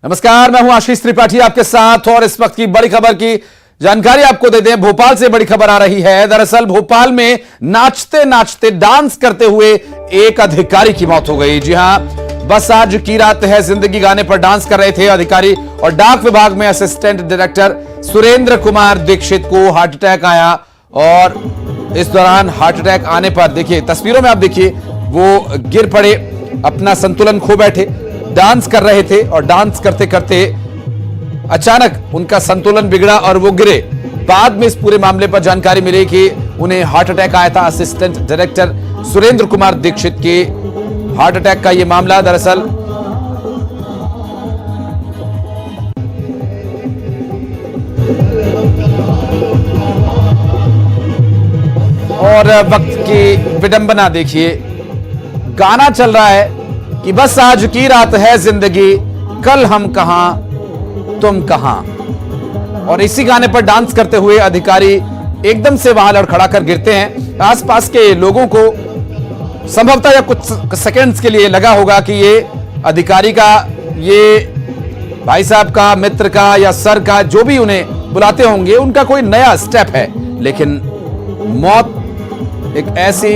नमस्कार, मैं हूं आशीष त्रिपाठी आपके साथ और इस वक्त की बड़ी खबर की जानकारी आपको दे दें। भोपाल से बड़ी खबर आ रही है। दरअसल भोपाल में नाचते नाचते डांस करते हुए एक अधिकारी की मौत हो गई। जी हां, बस आज की रात है जिंदगी गाने पर डांस कर रहे थे अधिकारी और डाक विभाग में असिस्टेंट डायरेक्टर सुरेंद्र कुमार दीक्षित को हार्ट अटैक आया और इस दौरान हार्ट अटैक आने पर देखिए तस्वीरों में आप देखिए वो गिर पड़े, अपना संतुलन खो बैठे। डांस कर रहे थे और डांस करते करते अचानक उनका संतुलन बिगड़ा और वो गिरे। बाद में इस पूरे मामले पर जानकारी मिली कि उन्हें हार्ट अटैक आया था। असिस्टेंट डायरेक्टर सुरेंद्र कुमार दीक्षित के हार्ट अटैक का यह मामला दरअसल और वक्त की विडंबना देखिए, गाना चल रहा है कि बस आज की रात है जिंदगी, कल हम कहां तुम कहां, और इसी गाने पर डांस करते हुए अधिकारी एकदम से वहां लड़खड़ा कर गिरते हैं। आसपास के लोगों को संभवतः या कुछ सेकंड्स के लिए लगा होगा कि ये अधिकारी का, ये भाई साहब का, मित्र का या सर का, जो भी उन्हें बुलाते होंगे, उनका कोई नया स्टेप है। लेकिन मौत एक ऐसी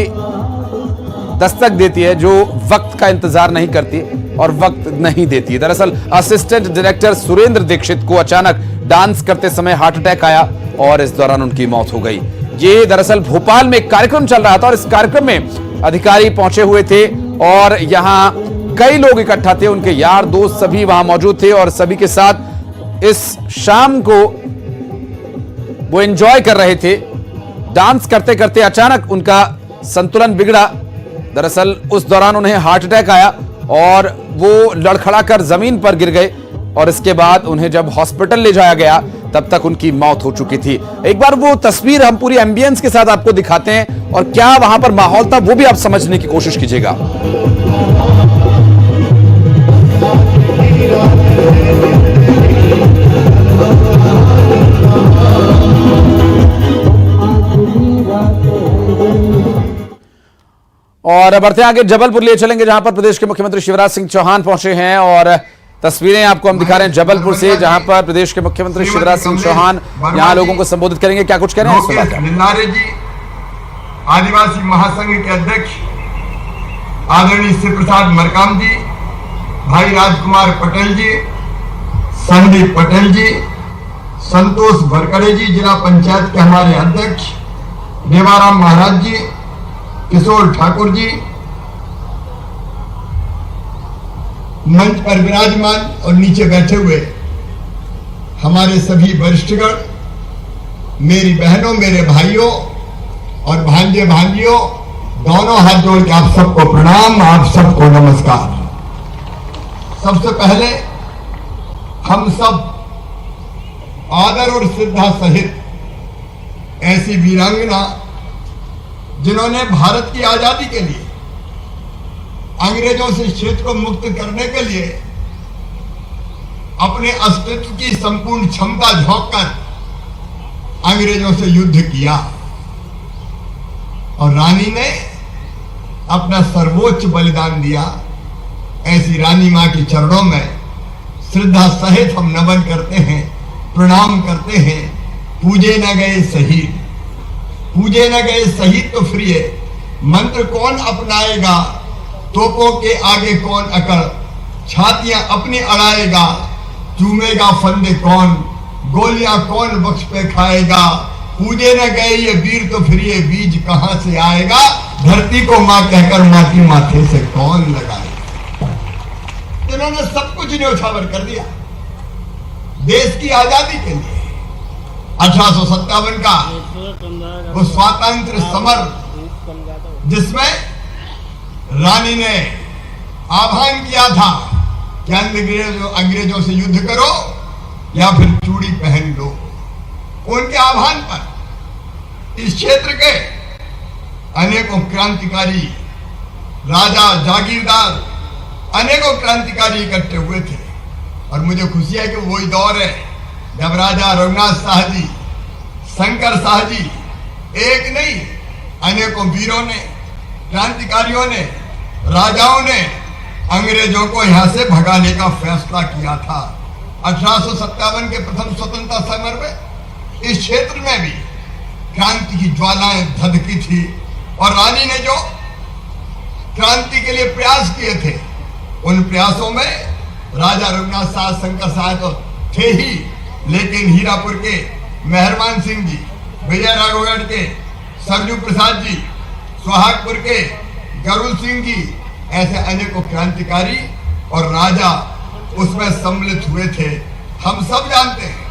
दस्तक देती है जो वक्त का इंतजार नहीं करती और वक्त नहीं देती। दरअसल असिस्टेंट डायरेक्टर सुरेंद्र दीक्षित को अचानक डांस करते समय हार्ट अटैक आया और इस दौरान उनकी मौत हो गई। ये दरअसल भोपाल में एक कार्यक्रम चल रहा था और इस कार्यक्रम में अधिकारी पहुंचे हुए थे और यहां कई लोग इकट्ठा थे, उनके यार दोस्त सभी वहां मौजूद थे और सभी के साथ इस शाम को वो एंजॉय कर रहे थे। डांस करते करते अचानक उनका संतुलन बिगड़ा। दरअसल उस दौरान उन्हें हार्ट अटैक आया और वो लड़खड़ा कर जमीन पर गिर गए और इसके बाद उन्हें जब हॉस्पिटल ले जाया गया तब तक उनकी मौत हो चुकी थी। एक बार वो तस्वीर हम पूरी एम्बियंस के साथ आपको दिखाते हैं और क्या वहां पर माहौल था वो भी आप समझने की कोशिश कीजिएगा। और बढ़ते आगे जबलपुर लिए चलेंगे जहां पर प्रदेश के मुख्यमंत्री शिवराज सिंह चौहान पहुंचे हैं और तस्वीरें आपको हम दिखा रहे हैं जबलपुर से, जहां पर प्रदेश के मुख्यमंत्री शिवराज सिंह चौहान यहां लोगों को संबोधित करेंगे। क्या कुछ कह रहे हैं? निन्नारे जी, आदिवासी महासंघ के अध्यक्ष आदरणीय शिव प्रसाद मरकाम जी, भाई राजकुमार पटेल जी, संदीप पटेल जी, संतोष भरकड़े जी, जिला पंचायत के हमारे अध्यक्ष देवाराम महाराज जी, किशोर ठाकुर जी, मंच पर विराजमान और नीचे बैठे हुए हमारे सभी वरिष्ठगण, मेरी बहनों, मेरे भाइयों और भांजे भांजियों, दोनों हाथ जोड़ के आप सबको प्रणाम, आप सबको नमस्कार। सबसे पहले हम सब आदर और श्रद्धा सहित ऐसी वीरांगना जिन्होंने भारत की आजादी के लिए, अंग्रेजों से इस क्षेत्र को मुक्त करने के लिए अपने अस्तित्व की संपूर्ण क्षमता झोंक कर अंग्रेजों से युद्ध किया और रानी ने अपना सर्वोच्च बलिदान दिया। ऐसी रानी मां के चरणों में श्रद्धा सहित हम नमन करते हैं, प्रणाम करते हैं। पूजे न गए शहीद, पूजे न गए शहीद तो फ्री है। मंत्र कौन अपनाएगा, तोपों के आगे कौन अकड़, छातियां अपनी अड़ाएगा, चूमेगा फंदे कौन, गोलियां कौन बख्श पे खाएगा। पूजे न गए ये वीर तो फिर ये बीज कहां से आएगा, धरती को मां कहकर माटी माथे से कौन लगाएगा। इन्होंने सब कुछ न्योछावर कर दिया देश की आजादी के लिए। 1857 का वो स्वातंत्र समर जिसमें रानी ने आह्वान किया था कि अंग्रेजों से युद्ध करो या फिर चूड़ी पहन लो, उनके आह्वान पर इस क्षेत्र के अनेकों क्रांतिकारी, राजा, जागीरदार, अनेकों क्रांतिकारी इकट्ठे हुए थे। और मुझे खुशी है कि वही दौर है जब राजा रघुनाथ शाह जी, शंकर शाह जी, एक नहीं अनेकों वीरों ने, क्रांतिकारियों ने, राजाओं ने अंग्रेजों को यहां से भगाने का फैसला किया था। 1857 के प्रथम स्वतंत्रता समर में इस क्षेत्र में भी क्रांति की ज्वालाएं धधकी थी और रानी ने जो क्रांति के लिए प्रयास किए थे, उन प्रयासों में राजा रघुनाथ साहब, शंकर साहब तो थे ही, लेकिन हीरापुर के मेहरबान सिंह जी, विजय राघवगढ़ के सरजू प्रसाद जी, सुहागपुर के गरुड़ सिंह जी, ऐसे अनेकों क्रांतिकारी और राजा उसमें सम्मिलित हुए थे। हम सब जानते हैं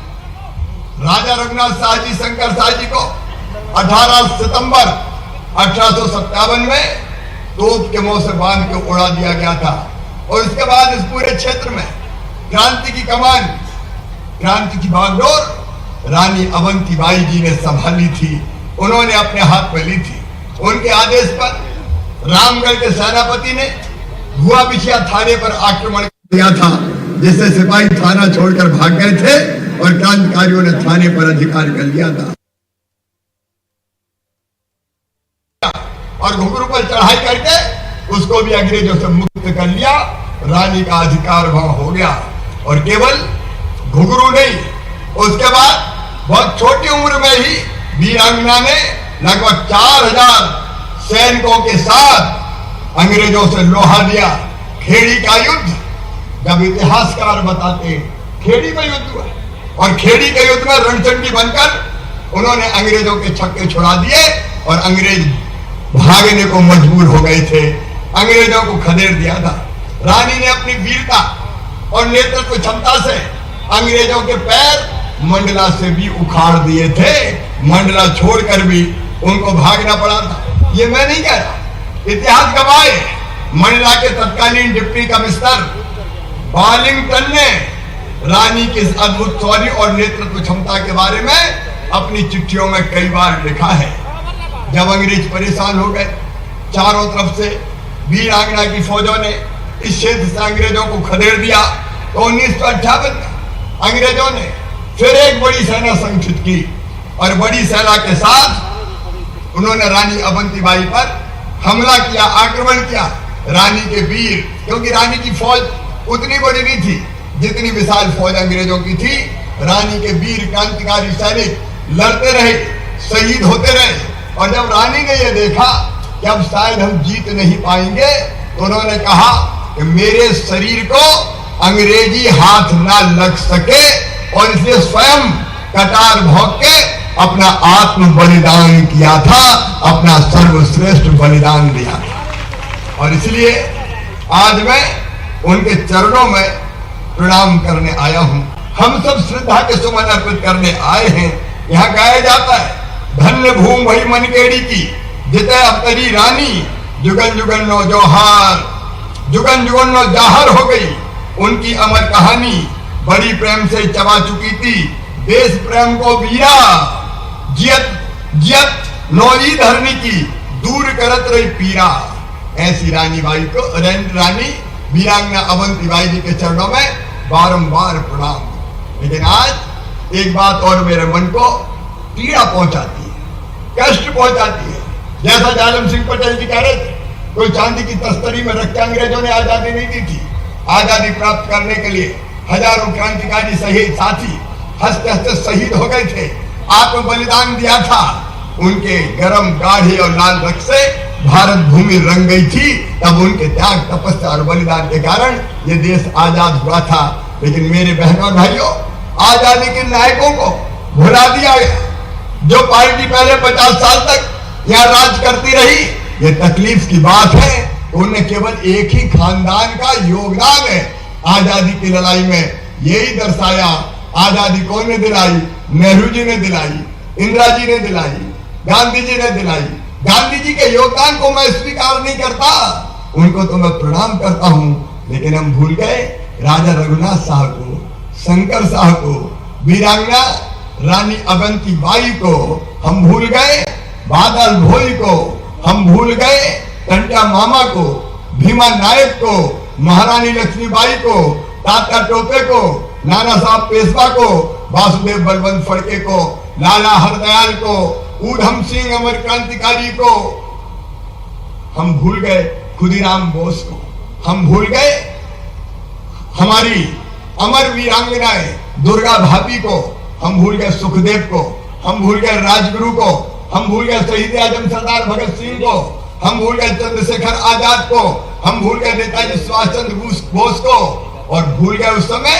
राजा रघुनाथ साहब जी, शंकर साहब जी को 18 सितंबर 1857 में तोप के मुंह से बांध के उड़ा दिया गया था और उसके बाद इस पूरे क्षेत्र में क्रांति की कमान, क्रांति की बागडोर रानी अवंतीबाई जी ने संभाली थी। उन्होंने अपने हाथ में ली थी। उनके आदेश पर रामगढ़ के सेनापति ने भुआ बिछिया थाने पर आक्रमण किया था, जिससे सिपाही थाना छोड़कर भाग गए थे और क्रांतिकारियों ने थाने पर अधिकार कर लिया था और घुघरू पर चढ़ाई करके उसको भी अंग्रेजों से मुक्त कर लिया। रानी का अधिकार वहां हो गया और केवल घुघरू नहीं, उसके बाद बहुत छोटी उम्र में ही वीरांगना ने लगभग 4000 सैनिकों के साथ अंग्रेजों से लोहा दिया। खेड़ी का युद्ध, जब इतिहासकार बताते खेड़ी का युद्ध हुआ और खेड़ी के युद्ध में रणचंडी बनकर उन्होंने अंग्रेजों के छक्के छुड़ा दिए और अंग्रेज भागने को मजबूर हो गए थे, अंग्रेजों को खदेड़ दिया था। रानी ने अपनी वीरता और नेतृत्व क्षमता से अंग्रेजों के पैर मंडला से भी उखाड़ दिए थे। मंडला छोड़कर भी उनको भागना पड़ा था। ये मैं नहीं कह रहा, इतिहास गवाह है। मंडला के तत्कालीन डिप्टी कमिश्नर बालिंगटन ने रानी की इस अद्भुत शौर्य और नेतृत्व क्षमता के बारे में अपनी चिट्ठियों में कई बार लिखा है। जब अंग्रेज परेशान हो गए, चारों तरफ से वीरांगना की फौजों ने इस क्षेत्र से अंग्रेजों को खदेड़ दिया, तो 1958 में अंग्रेजों ने फिर एक बड़ी सेना संगठित की और बड़ी सेना के साथ उन्होंने रानी अवंतीबाई पर हमला किया, आक्रमण किया। रानी के वीर, क्योंकि रानी की फौज उतनी बड़ी नहीं थी जितनी विशाल फौज अंग्रेजों की थी, रानी के वीर क्रांतिकारी सैनिक लड़ते रहे, शहीद होते रहे। और जब रानी ने यह देखा कि अब शायद हम जीत नहीं पाएंगे, तो उन्होंने कहा कि मेरे शरीर को अंग्रेजी हाथ ना लग सके और इसलिए स्वयं कटार भोग के अपना आत्म बलिदान किया था, अपना सर्वश्रेष्ठ बलिदान दिया था। और इसलिए आज मैं उनके चरणों में प्रणाम करने आया हूं। हम सब श्रद्धा के सुमन अर्पित करने आए हैं। यहाँ गाया जाता है, धन्य भूमि भई मनकेड़ी की, जिते अवतरी रानी, जुगन जुगन नो जोहार, जुगन जुगन नो जाहर हो गई। उनकी अमर कहानी बड़ी प्रेम से चबा चुकी थी देश प्रेम को वीरा, जियत जियत नौई धरनी की, दूर करत रही पीरा। ऐसी रानी बाई को, रानी वीरांगना अवंतीबाई जी के चरणों में बारंबार प्रणाम। लेकिन आज एक बात और मेरे मन को पीड़ा पहुंचाती है, कष्ट पहुंचाती है। जैसा जालम सिंह पटेल जी कह रहे थे, कोई चांदी की तस्करी में रख के अंग्रेजों ने आजादी नहीं दी थी। आजादी प्राप्त करने के लिए हजारों क्रांतिकारी शहीद साथी हंसते हंसते शहीद हो गए थे, आत्म बलिदान दिया था। उनके गरम गाढ़े और लाल रक्त से भारत भूमि रंग गई थी। तब उनके त्याग, तपस्या और बलिदान के कारण ये देश आजाद हुआ था। लेकिन मेरे बहनों और भाइयों, आजादी के नायकों को भुला दिया गया। जो पार्टी पहले 50 साल तक यहाँ राज करती रही, ये तकलीफ की बात है। उन्हें केवल एक ही खानदान का योगदान है आजादी की लड़ाई में। यही दर्शाया आजादी कौन ने दिलाई? नेहरू जी ने दिलाई, इंदिरा जी ने दिलाई, गांधी जी ने दिलाई। गांधी जी के योगदान को मैं स्वीकार नहीं करता, उनको तो मैं प्रणाम करता हूं। लेकिन हम भूल गए राजा रघुनाथ साहब को, शंकर साहब को, वीरांगना रानी अवंतीबाई को हम भूल गए, बादल भोई को हम भूल गए, टंटा मामा को, भीमा नायक को, महारानी लक्ष्मीबाई को, तात्या टोपे को, नाना साहब पेशवा को, वासुदेव बलवंत फड़के को, लाला हरदयाल को, ऊधम सिंह अमर क्रांतिकारी को हम भूल गए, खुदीराम बोस को हम भूल गए, हमारी अमर वीरांगनाएं दुर्गा भाभी को हम भूल गए, सुखदेव को हम भूल गए, राजगुरु को हम भूल गए, शहीद आजम सरदार भगत सिंह को हम भूल गए, चंद्रशेखर आजाद को हम भूल गए, नेताजी सुभाष चंद्र बोस को, और भूल गए उस समय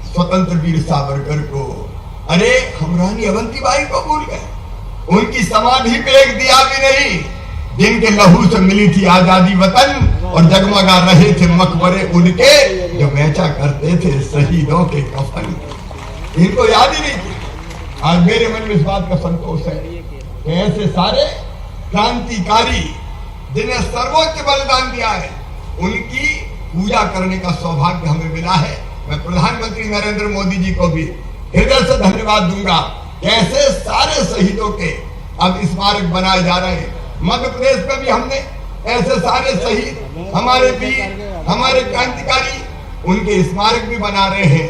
स्वतंत्र वीर सावरकर को। अरे हम रानी अवंतीबाई को भूल गए, उनकी समाधि पे एक दिया भी नहीं, जिनके लहू से मिली थी आजादी वतन और जगमगा रहे थे मकबरे उनके, जो बेचा करते थे शहीदों के कफन। इनको याद ही नहीं थी। आज मेरे मन में इस बात का संतोष है कि ऐसे सारे क्रांतिकारी जिन्हें सर्वोच्च बलिदान दिया है, उनकी पूजा करने का सौभाग्य हमें मिला है। मैं प्रधानमंत्री नरेंद्र मोदी जी को भी हृदय से धन्यवाद दूंगा। कैसे सारे शहीदों के अब स्मारक बनाए जा रहे हैं। मध्य प्रदेश में भी हमने ऐसे सारे शहीद, हमारे वीर, हमारे क्रांतिकारी, उनके स्मारक भी बना रहे हैं।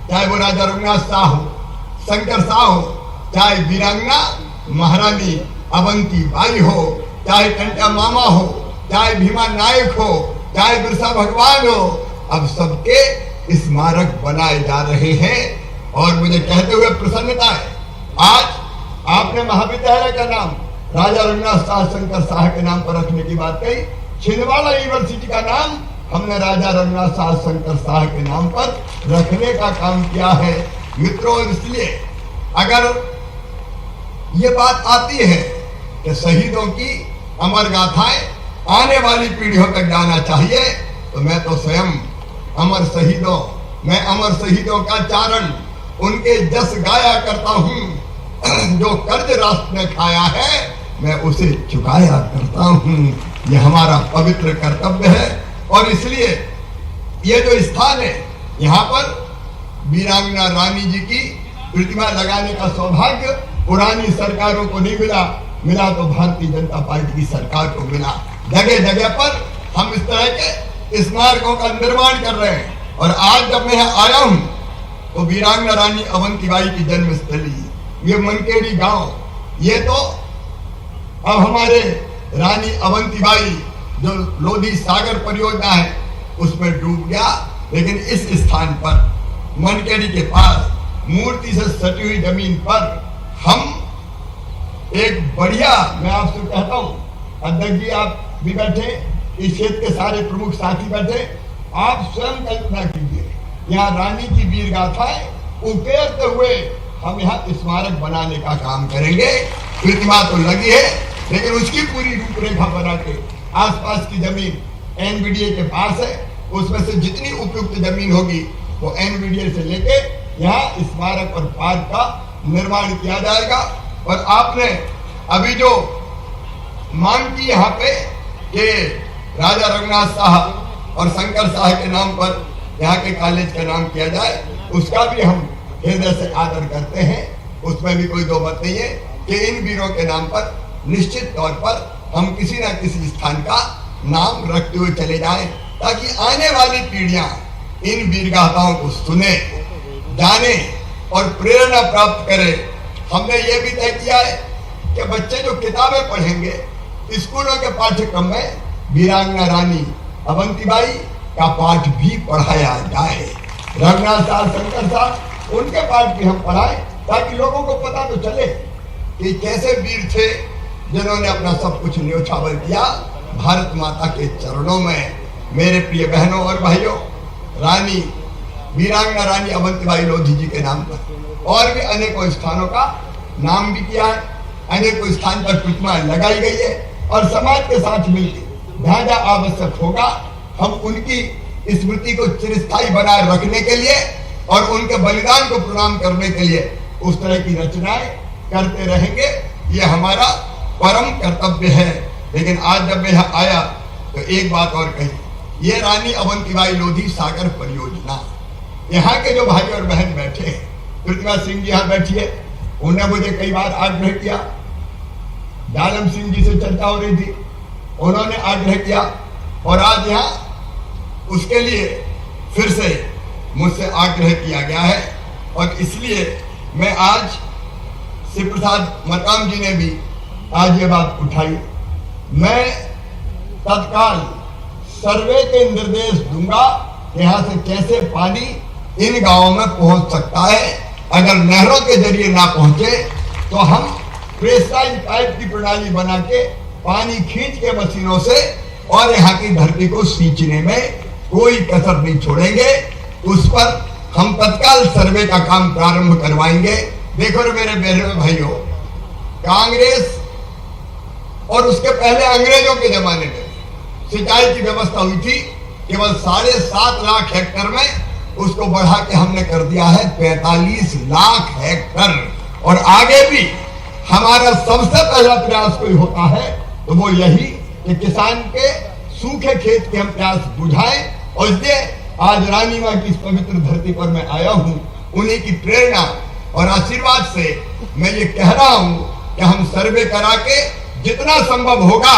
चाहे वो राजा रघुनाथ शाह हो, शंकर शाह हो, चाहे वीरांगना महारानी अवंतीबाई हो, चाहे कंटा मामा हो, चाहे भीमा नायक हो, चाहे बिरसा भगवान हो, अब सबके स्मारक बनाए जा रहे हैं। और मुझे कहते हुए प्रसन्नता है, आज आपने महाविद्यालय का नाम राजा रघुनाथ शाह शंकर शाह के नाम पर रखने की बात कही। छिंदवाड़ा यूनिवर्सिटी का नाम हमने राजा रघुनाथ शाह शंकर शाह के नाम पर रखने का काम किया है। मित्रों, इसलिए अगर ये बात आती है कि शहीदों की अमर गाथाएं आने वाली पीढ़ियों तक जाना चाहिए, तो मैं तो स्वयं मैं अमर शहीदों का चारण, उनके जस गाया करता हूँ। जो कर्ज राष्ट्र ने खाया है, मैं उसे चुकाया करता हूँ। ये हमारा पवित्र कर्तव्य है। और इसलिए ये जो स्थान है, यहाँ पर वीरांगना रानी जी की प्रतिमा लगाने का सौभाग्य पुरानी सरकारों को नहीं मिला तो भारतीय जनता पार्टी की सरकार को मिला। जगह जगह पर हम इस तरह के स्मारकों का निर्माण कर रहे हैं। और आज जब मैं यहाँ आया हूँ तो वीरांगना रानी अवंतीबाई की जन्मस्थली, ये मनकेड़ी गांव, ये तो अब हमारे रानी अवंतीबाई जो लोधी सागर परियोजना है उसमें डूब गया। लेकिन इस स्थान पर मनकेड़ी के पास मूर्ति से सटी हुई जमीन पर हम एक बढ़िया, मैं आपसे कहता हूँ अध्यक्ष जी, आप भी बैठे, इस क्षेत्र के सारे प्रमुख साथी बैठे, आप स्वयं कल्पना कीजिए, यहाँ रानी की वीर गाथाएं उकेरते हुए हम यहाँ स्मारक बनाने का काम करेंगे। प्रतिमा तो लगी है, लेकिन उसकी पूरी रूपरेखा बना के आसपास की जमीन एनबीडीए के पास है, उसमें से जितनी उपयुक्त जमीन होगी वो एनबीडीए से लेके यहाँ स्मारक और पार्क का निर्माण किया जाएगा। और आपने अभी जो मांग की यहाँ पे कि राजा रघुनाथ शाह और शंकर शाह के नाम पर यहाँ के कॉलेज का नाम किया जाए, उसका भी हम हृदय से आदर करते हैं। उसमें भी कोई दो बात नहीं है कि इन वीरों के नाम पर निश्चित तौर पर हम किसी न किसी स्थान का नाम रखते हुए चले जाएं, ताकि आने वाली पीढ़ियां इन वीर गाथाओं को सुने, जाने और प्रेरणा प्राप्त करें। हमने ये भी तय किया है कि बच्चे जो किताबें पढ़ेंगे, स्कूलों के पाठ्यक्रम में वीरांगना रानी अवंतीबाई का पाठ भी पढ़ाया जाए। रघुनाथ शाह शंकर शाह उनके पाठ भी हम पढ़ाएं, ताकि लोगों को पता तो चले कि कैसे वीर थे जिन्होंने अपना सब कुछ न्योछावर किया भारत माता के चरणों में। मेरे प्रिय बहनों और भाइयों, रानी वीरांगना रानी अवंतीबाई लोधी जी के नाम पर और भी अनेकों स्थानों का नाम भी किया है, अनेकों स्थान पर प्रतिमा लगाई गई है। और समाज के साथ मिलकर जहाँ जहाँ आवश्यक होगा हम उनकी स्मृति को चिरस्थायी बनाए रखने के लिए और उनके बलिदान को प्रणाम करने के लिए उस तरह की रचनाएं करते रहेंगे। ये हमारा परम कर्तव्य है। लेकिन आज जब मैं यहाँ आया तो एक बात और कही, ये रानी अवंतीबाई लोधी सागर परियोजना, यहाँ के जो भाई और बहन बैठे हैं, प्रतिभा सिंह जी यहाँ बैठिए, उन्हें मुझे कई बार आग्रह किया, डालम सिंह जी से चर्चा हो रही थी, उन्होंने आग्रह किया, और आज यहाँ उसके लिए फिर से मुझसे आग्रह किया गया है। और इसलिए मैं आज शिव प्रसाद मरकाम जी ने भी आज ये बात उठाई। मैं तत्काल सर्वे के निर्देश दूंगा यहाँ से कैसे पानी इन गांवों में पहुंच सकता है। अगर नहरों के जरिए ना पहुंचे तो हम प्रेशराइज पाइप की प्रणाली बना के पानी खींच के मशीनों से और यहाँ की धरती को सींचने में कोई कसर नहीं छोड़ेंगे। उस पर हम तत्काल सर्वे का काम प्रारंभ करवाएंगे। देखो मेरे बहनों भाइयों, कांग्रेस और उसके पहले अंग्रेजों के जमाने में सिंचाई की व्यवस्था हुई थी केवल 7.5 लाख हेक्टेयर में, उसको बढ़ा के हमने कर दिया है 45 लाख हेक्टेयर। और आगे भी हमारा सबसे पहला प्रयास कोई होता है तो वो यही कि किसान के सूखे खेत के हम प्यास बुझाएं। और इसलिए आज रानी मां की इस पवित्र धरती पर मैं आया हूं, उन्हीं की प्रेरणा और आशीर्वाद से मैं ये कह रहा हूं कि हम सर्वे करा के जितना संभव होगा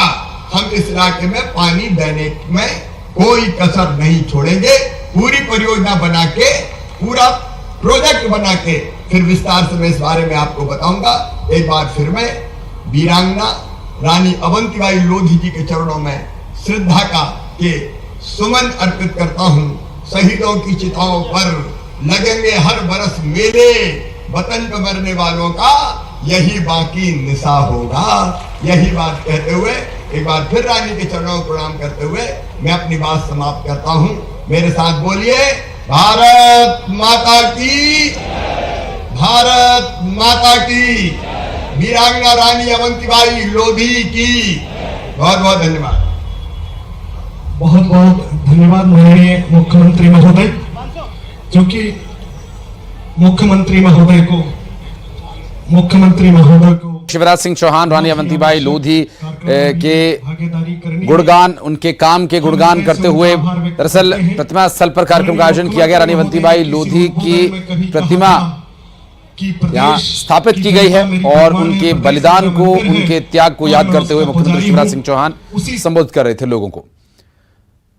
हम इस इलाके में पानी देने में कोई कसर नहीं छोड़ेंगे। पूरी परियोजना बना के, पूरा प्रोजेक्ट बना के फिर विस्तार से मैं इस बारे में आपको बताऊंगा। एक बार फिर मैं वीरांगना रानी अवंतीबाई लोधी जी के चरणों में श्रद्धा का के सुमन अर्पित करता हूं। शहीदों की चिताओं पर लगेंगे हर बरस मेले, वतन पे मरने वालों का यही बाकी निशा होगा। यही बात कहते हुए एक बार फिर रानी के चरणों को प्रणाम करते हुए मैं अपनी बात समाप्त करता हूं। मेरे साथ बोलिए, भारत माता की, भारत माता की, वीरांगना रानी अवंतीबाई लोधी की। बहुत बहुत धन्यवाद। बहुत बहुत धन्यवाद माननीय मुख्यमंत्री महोदय, जो कि मुख्यमंत्री महोदय को शिवराज सिंह चौहान रानी अवंतीबाई लोधी के गुणगान, उनके काम के गुणगान करते हुए दरअसल प्रतिमा स्थल पर कार्यक्रम का आयोजन किया गया। रानी अवंतीबाई लोधी की प्रतिमा यहाँ स्थापित की गई है और उनके बलिदान को, उनके त्याग को याद करते हुए मुख्यमंत्री शिवराज सिंह चौहान संबोधित कर रहे थे लोगों को।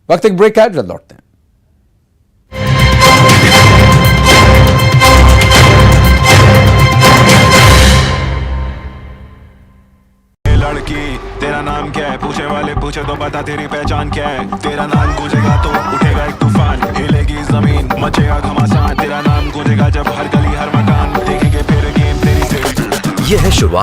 वक्त एक ब्रेक है, जल्द लौटते हैं। तेरा नाम क्या है, पूछे वाले पूछे तो बता तेरी पहचान क्या है। तेरा नाम गूंजेगा तो उठेगा एक तूफान, हिलेगी जमीन मचेगा घमासान। तेरा नाम गूंजेगा जब हर गली हर मकान देखेंगे फिर गेम तेरी। यह है शुरुआत